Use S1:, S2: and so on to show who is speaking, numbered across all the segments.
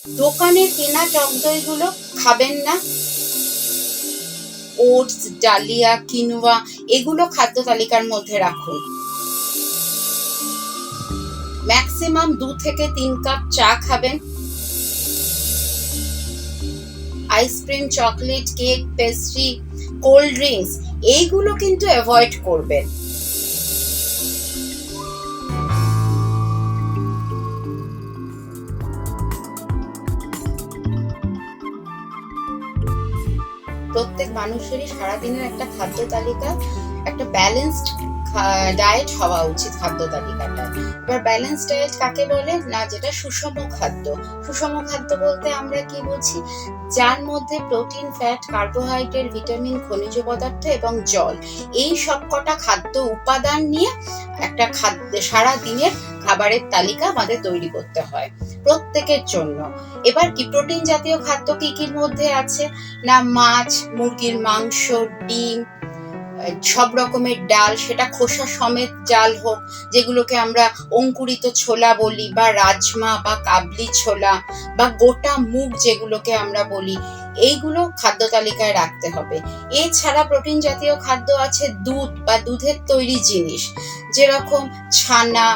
S1: দোকানের কেনা টক দইগুলো খাবেন না। ওটস, ডালিয়া, কিনোয়া এগুলো খাদ্য তালিকার মধ্যে রাখুন। ম্যাক্সিমাম 2 থেকে 3 কাপ চা খাবেন। Ice cream, chocolate, cake, pastry, cold drinks এইগুলো কিন্তু অ্যাভয়েড করবেন। প্রত্যেক মানুষেরই সারাদিনের একটা খাদ্য তালিকা, একটা ব্যালেন্সড ডায়েট হওয়া উচিত খাদ্য তালিকাটা। এবার ব্যালেন্স ডায়েট কাকে বলে না, যেটা সুষম খাদ্য। সুষম খাদ্য বলতে আমরা কি বুঝি, যার মধ্যে প্রোটিন, ফ্যাট, কার্বোহাইড্রেট, ভিটামিন, খনিজ পদার্থ এবং জল এই সবকটা খাদ্য উপাদান নিয়ে একটা খাদ্য সারা দিনের খাবারের তালিকা আমাদের তৈরি করতে হয় প্রত্যেকের জন্য। এবার কি প্রোটিন জাতীয় খাদ্য কি কির মধ্যে আছে না, মাছ, মুরগির মাংস, ডিম, সব রকমের ডাল, সেটা খোসা সমেত ডাল হোক, যেগুলোকে আমরা অঙ্কুরিত ছোলা বলি, বা রাজমা বা কাবলি ছোলা, বা গোটা মুগ যেগুলোকে আমরা বলি, এইগুলো খাদ্য তালিকায় রাখতে হবে। এছাড়া প্রোটিন জাতীয় খাদ্য আছে দুধ বা দুধের তৈরি জিনিস, যেরকম ছানা,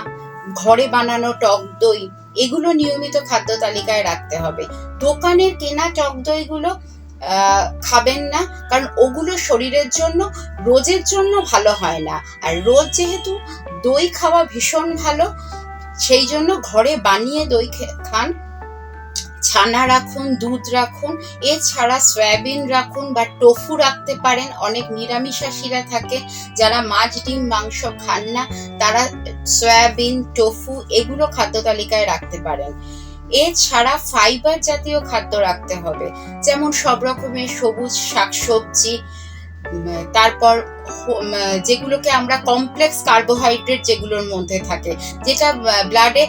S1: ঘরে বানানো টক দই, এগুলো নিয়মিত খাদ্য তালিকায় রাখতে হবে। দোকানের কেনা টক দইগুলো খাবেন না, কারণ ওগুলো শরীরের জন্য রোজের জন্য ভালো হয় না। আর রোজ যেহেতু দই খাওয়া ভীষণ ভালো, সেই জন্য ঘরে বানিয়ে দই খান। ছানা রাখুন, দুধ রাখুন, এছাড়া সয়াবিন রাখুন বা টোফু রাখতে পারেন। অনেক নিরামিষাশীরা থাকে যারা মাছ, ডিম, মাংস খান না, তারা সয়াবিন, টোফু এগুলো খাদ্য তালিকায় রাখতে পারেন। এছাড়া ফাইবার জাতীয় খাদ্য রাখতে হবে, যেমন সব রকমের সবুজ শাকসবজি, তারপর যেগুলোকে আমরা কমপ্লেক্স কার্বোহাইড্রেট যেগুলোর মধ্যে থাকে, যেটা ব্লাডে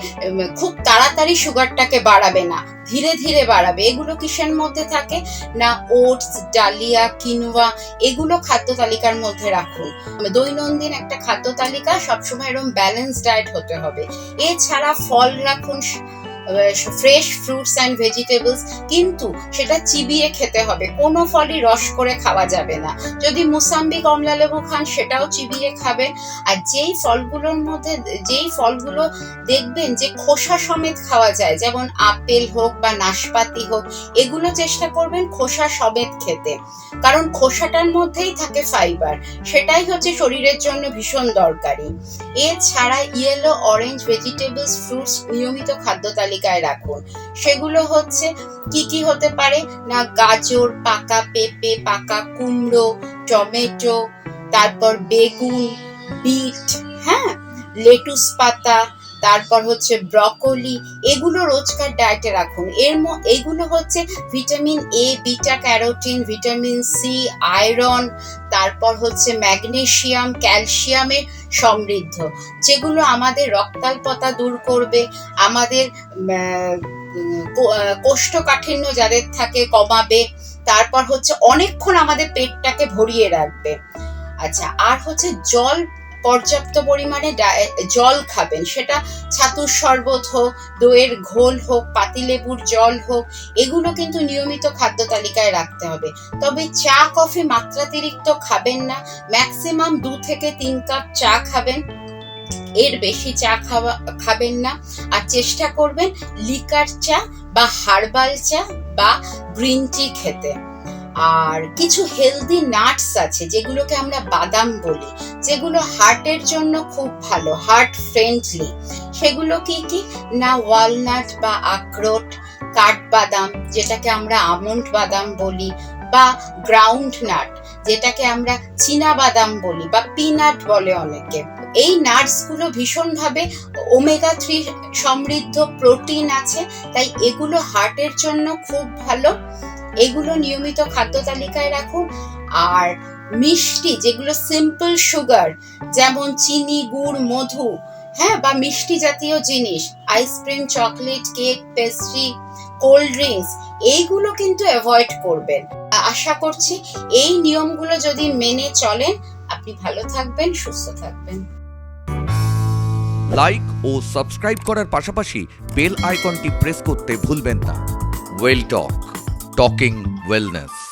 S1: খুব তাড়াতাড়ি সুগারটাকে বাড়াবে না, ধীরে ধীরে বাড়াবে, এগুলো কিসের মধ্যে থাকে না, ওটস, ডালিয়া, কিনোয়া এগুলো খাদ্য তালিকার মধ্যে রাখুন। দৈনন্দিন একটা খাদ্য তালিকা সবসময় এরকম ব্যালেন্স ডায়েট হতে হবে। এছাড়া ফল রাখুন, ফ্রেশ ফ্রুটস অ্যান্ড ভেজিটেবলস, কিন্তু সেটা চিবিয়ে খেতে হবে, কোনো ফলই রস করে খাওয়া যাবে না। যদি মুসাম্বি, কমলা লেবু খান সেটাও চিবিয়ে খাবেন। আর যেই ফলগুলো দেখবেন যে খোসা সমেত খাওয়া যায়, যেমন আপেল হোক বা নাশপাতি হোক, এগুলো চেষ্টা করবেন খোসা সমেত খেতে, কারণ খোসাটার মধ্যেই থাকে ফাইবার, সেটাই হচ্ছে শরীরের জন্য ভীষণ দরকারি। এছাড়া ইয়েলো, অরেঞ্জ ভেজিটেবলস, ফ্রুটস নিয়মিত খাদ্য তালিকায় রাখুন। সেগুলো হচ্ছে কি কি হতে পারে না, গাজর, পাকা পেঁপে, পাকা কুমড়ো, টমেটো, তারপর বেগুন, বিট, হ্যাঁ, লেটুস পাতা, তারপর হচ্ছে ব্রকলি, এগুলো রোজকার ডায়েটে রাখুন। এইগুলো হচ্ছে vitamin A, beta carotene, vitamin C, iron, তারপর হচ্ছে ম্যাগনেসিয়াম, ক্যালসিয়ামে সমৃদ্ধ, যেগুলো আমাদের রক্তাল্পতা দূর করবে, আমাদের কোষ্ঠকাঠিন্য যাদের থাকে কমাবে, তারপর হচ্ছে অনেকক্ষণ আমাদের পেটটাকে ভরিয়ে রাখবে। আচ্ছা, আর হচ্ছে জল, পর্যাপ্ত পরিমাণে জল খাবেন, সেটা ছাতুর শরবত হোক, দইয়ের ঘোল হোক, পাতিলেবুর জল হোক, এগুলো কিন্তু নিয়মিত খাদ্য তালিকায় রাখতে হবে। তবে চা, কফি মাত্রাতিরিক্ত খাবেন না, ম্যাক্সিমাম 2 থেকে 3 কাপ চা খাবেন, এর বেশি চা খাবেন না। আর চেষ্টা করবেন লিকার চা বা হার্বাল চা বা গ্রিন টি খেতে। আর কিছু হেলদি নাটস আছে যেগুলোকে আমরা বাদাম বলি, যেগুলো হার্টের জন্য খুব ভালো, হার্ট ফ্রেন্ডলি। সেগুলো কি কি না, ওয়ালনাট বা আখরোট, কাঠবাদাম যেটাকে আমরা আমন্ড বাদাম বলি, বা গ্রাউন্ড নাট যেটাকে আমরা চীনা বাদাম বলি, বা পিনাট বলে অনেকে। এই নাটসগুলো ভীষণভাবে ওমেগা 3 সমৃদ্ধ প্রোটিন আছে, তাই এগুলো হার্টের জন্য খুব ভালো, এগুলো নিয়মিত খাদ্য তালিকায় রাখুন। আর মিষ্টি যেগুলো সিম্পল সুগার, যেমন চিনি, গুড়, মধু, হ্যাঁ, বা মিষ্টি জাতীয় জিনিস, ice cream, chocolate, cake, pastry, cold drinks, এইগুলো কিন্তু অ্যাভয়েড করবেন। আশা করছি এই নিয়মগুলো যদি মেনে চলেন, আপনি ভালো থাকবেন, সুস্থ থাকবেন।
S2: লাইক ও সাবস্ক্রাইব করার পাশাপাশি বেল আইকনটি প্রেস করতে ভুলবেন না। ওয়েল টক, টকিং ওয়েলনেস।